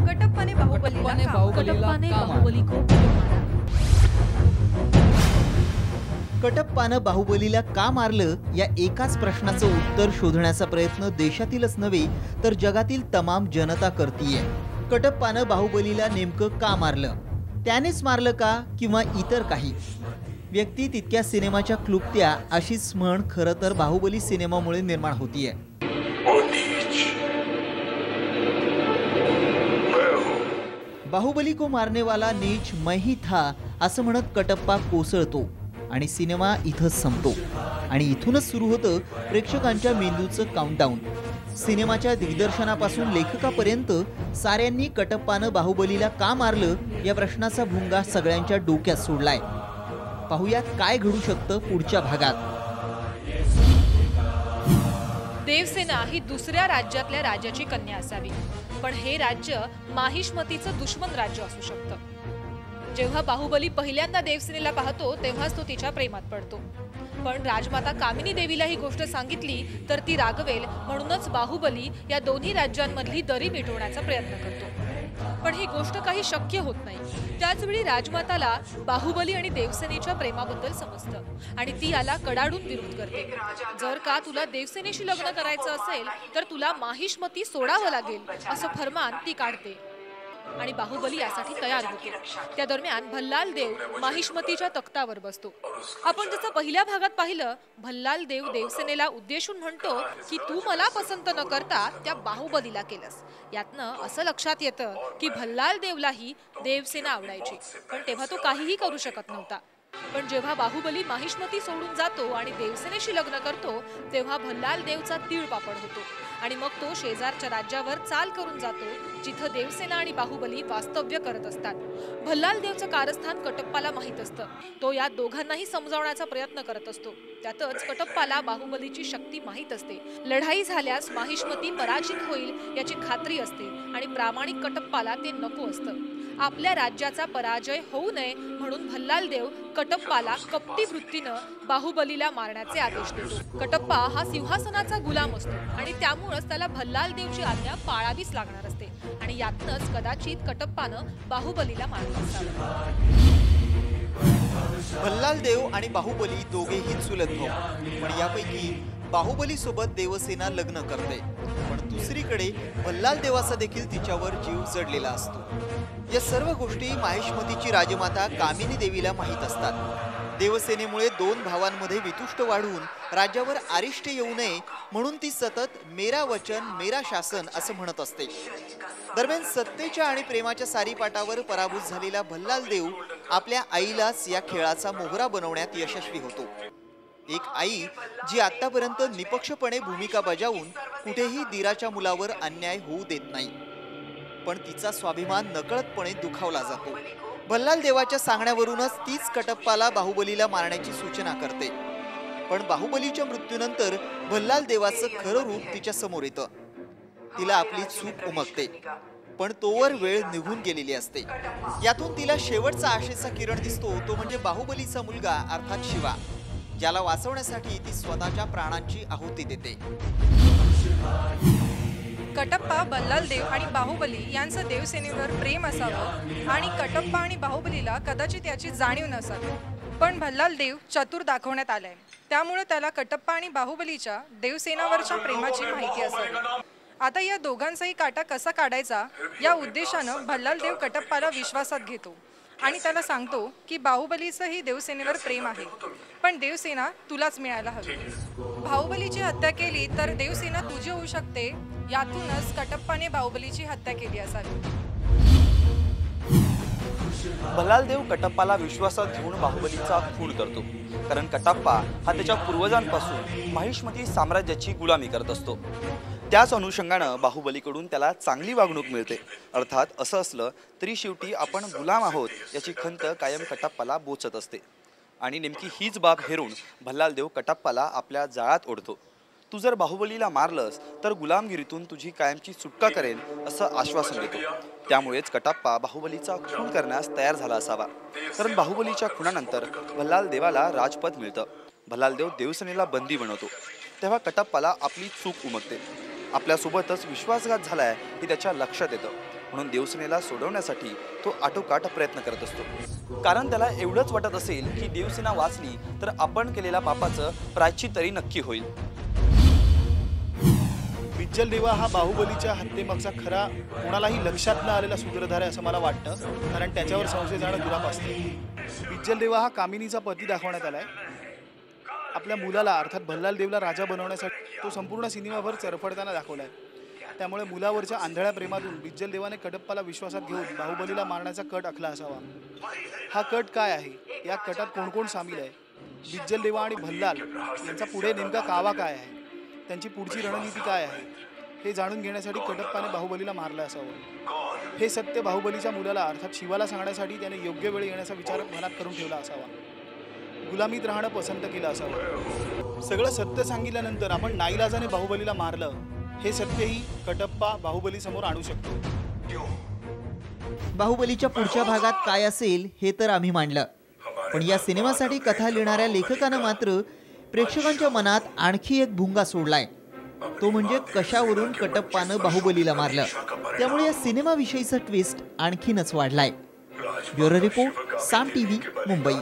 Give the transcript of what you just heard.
कटप्पाने बाहुबली को क्यों मारा? कटप्पानं बाहुबलीला का मारलं या एकाच प्रश्नाचं उत्तर शोधण्याचा प्रयत्न देशातीलच नव्हे तर जगातील तमाम जनता करतीये। कटप्पानं बाहुबलीला नेमकं का मारलं? त्यानेच मारलं का किंवा इतर काही? व्यक्ती तितक्या सिनेमाच्या क्लुप्त्या अशीच म्हण खरं तर बाहुबली सिनेमामुळे निर्माण होतीये। बाहुबली को मारने वाला नीच मैं ही था असं म्हणत कटप्पा कोसळतो आणि सिनेमा इथंच संपतो आणि इथूनच सुरू होतं प्रेक्षकांच्या मेंदूचं काउंटडाऊन। सिनेमाच्या दिग्दर्शनापासून लेखकापर्यंत साऱ्यांनी कटप्पानं बाहुबलीला का मारलं या प्रश्नाचा भुंगा सगळ्यांच्या डोक्यात सोडलाय। पाहूयात काय घडू शकतं पुढच्या भागात। देवसेना ही दुसऱ्या राज्यातल्या राजाची कन्या असावी, पण हे राज्य माहिष्मतीचं दुश्मन राज्य असू शकतं। जेव्हा बाहुबली पहिल्यांदा देवसेनेला पाहतो तेव्हाच तो तिच्या प्रेमात पडतो, पण राजमाता कामिनी देवीला ही गोष्ट सांगितली तर ती रागवेल, म्हणूनच बाहुबली या दोन्ही राज्यांमधली दरी मिटवण्याचा प्रयत्न करतो। पण ही गोष्ट काही शक्य होत नाही। त्याचवेळी राजमाताला बाहुबली आणि देवसेनेच्या प्रेमाबद्दल समजतं आणि ती याला कडाडून विरोध करते। जर का तुला देवसेनेशी लग्न करायचं असेल तर तुला माहिष्मती सोडावं लागेल असं फरमान ती काढते आणि बाहुबली यासाठी तयार होतो। त्या दरम्यान भल्लाल देव माहिष्मतीच्या तख्तावर बसतो। आपण जसं पहिल्या भागात पाहिलं, भल्लाल देव देवसेनेला उद्देशून म्हणतो की तू मला पसंत न करता त्या बाहुबलीला केलंस। यातनं असं लक्षात येतं की भल्लाल देवलाही देवसेना आवडायची, पण तेव्हा तो काहीही करू शकत नव्हता। पण जेव्हा बाहुबली माहिष्मती सोडून जातो आणि देवसेनेशी लग्न करतो तेव्हा भल्लाल देवचा तीळपापड होतो आणि मग तो शेजारच्या राज्यावर चाल करून जातो जिथं देवसेना आणि बाहुबली वास्तव्य करत असतात। भल्लाल देवचं कारस्थान कटप्पाला माहीत असतं। तो या दोघांनाही समजावण्याचा प्रयत्न करत असतो। त्यातच कटप्पाला बाहुबलीची शक्ती माहीत असते। लढाई झाल्यास माहिष्मती पराजित होईल याची खात्री असते आणि प्रामाणिक कटप्पाला ते नको असतं। आपल्या राज्याचा पराजय होऊ नये म्हणून भल्लाल देव कटप्पाला कपटी वृत्तीनं बाहुबलीला मारण्याचे आदेश देतो। कटप्पा हा सिंहासनाचा गुलाम असतो आणि त्यामुळेच त्याला भल्लाल देवची आज्ञा पाळावीच लागणार असते आणि यातनच कदाचित कटप्पानं बाहुबलीला मारलं असावं। भल्लाल देव आणि बाहुबली दोघेही चुलत भाऊ, पण यापैकी बाहुबली सोबत देवसेना लग्न करते, पण दुसरीकडे भल्लाल देवाचा देखील तिच्यावर जीव जडलेला असतो। या सर्व गोष्टी माहिष्मतीची राजमाता कामिनी देवीला माहीत असतात। देवसेनेमुळे दोन भावांमध्ये वितुष्ट वाढून राज्यावर अरिष्ट येऊ नये म्हणून ती सतत मेरा वचन मेरा शासन असं म्हणत असते। दरम्यान सत्तेच्या आणि प्रेमाच्या सारीपाटावर पराभूत झालेला भल्लाल देव आपल्या आईलाच या खेळाचा मोहरा बनवण्यात यशस्वी होतो। एक आई जी आतापर्यंत निपक्षपणे भूमिका बजावून कुठेही दीराच्या मुलावर अन्याय होऊ देत नाही, पण तिचा स्वाभिमान नकळतपणे दुखावला जातो। भल्लाल देवाच्या सांगण्यावरूनच तीच कटप्पाला बाहुबलीला मारण्याची सूचना करते, पण बाहुबलीच्या मृत्यूनंतर भल्लाल देवाचं खरं रूप तिच्या समोर येतं। तिला आपली चूक उमगते, पण तोवर वेळ निघून गेलेली असते। यातून तिला शेवटचा आशेचा किरण दिसतो, तो म्हणजे बाहुबलीचा मुलगा अर्थात शिवा, ज्याला वाचवण्यासाठी ती स्वतःच्या प्राणांची आहुती देते। कटप्पा, भल्लाल देव आणि बाहुबली यांचं देवसेनेवर प्रेम असावं आणि कटप्पा आणि बाहुबलीला कदाचित याची जाणीव नसावी, पण भल्लाल देव चतुर दाखवण्यात आलाय, त्यामुळे त्याला कटप्पा आणि बाहुबलीच्या देवसेनावरच्या प्रेमाची माहिती असावी। आता या दोघांचाही काटा कसा काढायचा या उद्देशानं भल्लाल देव कटप्पाला विश्वासात घेतो आणि त्याला सांगतो की बाहुबलीचंही देवसेनेवर प्रेम आहे, पण देवसेना तुलाच मिळायला हवी। बाहुबलीची हत्या केली तर देवसेना तुझी होऊ शकते, यातूनच कटप्पाने बाहुबलीची हत्या केली असावी। भल्लाल देव कटप्पाला विश्वासात घेऊन बाहुबलीचा खून करतो, कारण कटप्पा हा त्याच्या पूर्वजांपासून माहिष्मती साम्राज्याची गुलामी करत असतो। त्याच अनुषंगानं बाहुबलीकडून त्याला चांगली वागणूक मिळते। अर्थात असं असलं तरी शेवटी आपण गुलाम आहोत याची खंत कायम कटप्पाला बोचत असते आणि नेमकी हीच बाब हेरून भल्लाल देव कटप्पाला आपल्या जाळ्यात ओढतो। तू जर बाहुबलीला मारलंस तर गुलामगिरीतून तुझी कायमची सुटका करेन असं आश्वासन देतो। त्यामुळेच कटप्पा बाहुबलीचा खून करण्यास तयार झाला असावा, कारण बाहुबलीच्या खुनानंतर भल्लाल देवाला राजपद मिळतं। भल्लाल देव देवसेनेला बंदी बनवतो, तेव्हा कटप्पाला आपली चूक उमगते। आपल्यासोबतच विश्वासघात झालाय हे त्याच्या लक्षात येतं। म्हणून देवसेनेला सोडवण्यासाठी तो आटोकाट प्रयत्न करत असतो, कारण त्याला एवढंच वाटत असेल की देवसेना वाचली तर आपण केलेल्या पापाचं प्रायश्चित्त तरी नक्की होईल. बिज्जल देवा हा बाहुबलीच्या हत्येमागचा खरा कोणालाही लक्षात न आलेला सूत्रधार आहे असं मला वाटतं, कारण त्याच्यावर संशय जाणं दुराप असते. बिज्जल देवा हा कामिनीचा पती दाखवण्यात आलाय. आपल्या मुलाला अर्थात भल्लाल देवला राजा बनवण्यासाठी तो संपूर्ण सिनेमाभर चरफडताना दाखवलाय. त्यामुळे मुलावरच्या आंधळ्या प्रेमातून बिज्जल देवाने कडप्पाला विश्वासात घेऊन बाहुबलीला मारण्याचा कट आखला असावा. हा कट काय आहे, या कटात कोण कोण सामील आहे, बिज्जल देवा आणि भल्लाल यांचा पुढे नेमका कावा काय आहे, त्यांची पुढची रणनीती काय आहे, हे जाणून घेण्यासाठी कडप्पाने बाहुबलीला मारलं असावं. हे सत्य बाहुबलीच्या मुलाला अर्थात शिवाला सांगण्यासाठी त्याने योग्य वेळी येण्याचा विचार मनात करून ठेवला असावा. गुलामीत राहणं पसंत केलं असावं. सगळं सत्य सांगितल्यानंतर आपण नाईलाजाने बाहुबलीला मारलं हे सत्यही कडप्पा बाहुबली समोर आणू शकतो. बाहुबलीच्या पुढच्या भागात काय असेल हे तर आम्ही मांडलं, पण या सिनेमासाठी कथा लिहिणाऱ्या लेखकानं मात्र प्रेक्षकांच्या मनात आणखी एक भुंगा सोडलाय. तो म्हणजे कशावरून कटप्पानं बाहुबलीला मारलं. त्यामुळे या सिनेमाविषयीचा ट्विस्ट आणखीनच वाढलाय. ब्युरो रिपोर्ट, साम टीव्ही, मुंबई.